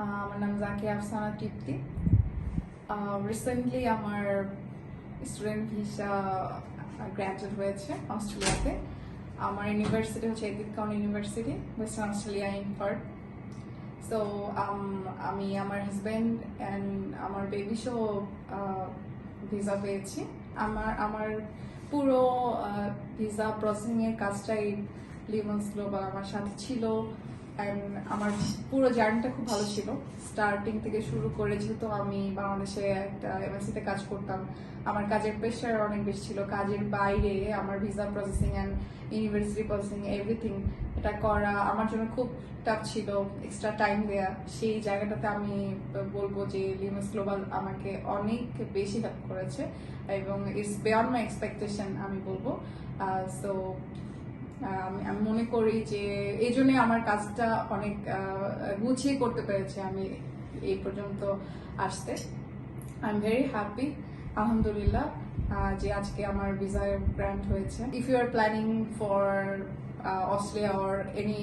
আমার নাম জাকিয়া আফসানা তৃপ্তি। রিসেন্টলি আমার স্টুডেন্ট ভিসা গ্র্যাজুয়েট হয়েছে অস্ট্রেলিয়াতে। আমার ইউনিভার্সিটি হচ্ছে Edith county university, western Australia in Partha. So আমি আমার হাজব্যান্ড অ্যান্ড আমার বেবি সহ ভিসা পেয়েছি। আমার পুরো ভিসা প্রসেসিংয়ের কাজটাই লিমন্স গ্লোবাল আমার সাথে ছিল। অ্যান্ড আমার পুরো জার্নিটা খুব ভালো ছিল, স্টার্টিং থেকে শুরু করে। যেহেতু আমি বাংলাদেশে একটা এমএনসিতে কাজ করতাম, আমার কাজের প্রেশার অনেক বেশি ছিল। কাজের বাইরে আমার visa processing and university processing everything এটা করা আমার জন্য খুব টাফ ছিল, এক্সট্রা টাইম দেয়া। সেই জায়গাটাতে আমি বলবো যে লিমন্স গ্লোবাল আমাকে অনেক বেশি হেল্প করেছে এবং ইটস বিয়ন্ড মাই এক্সপেকটেশন আমি বলবো। সো আমি মনে করি যে এই জন্য আমার কাজটা অনেক গুছিয়ে করতে পেরেছি আমি এই পর্যন্ত আসতে। আই এম ভেরি হ্যাপি, আলহামদুলিল্লাহ, যে আজকে আমার ভিসা গ্র্যান্ট হয়েছে। If you are planning for Australia or any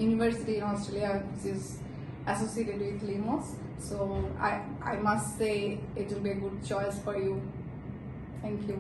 university in Australia which is associated with Limos, so I must say it will be a good choice for you. Thank you.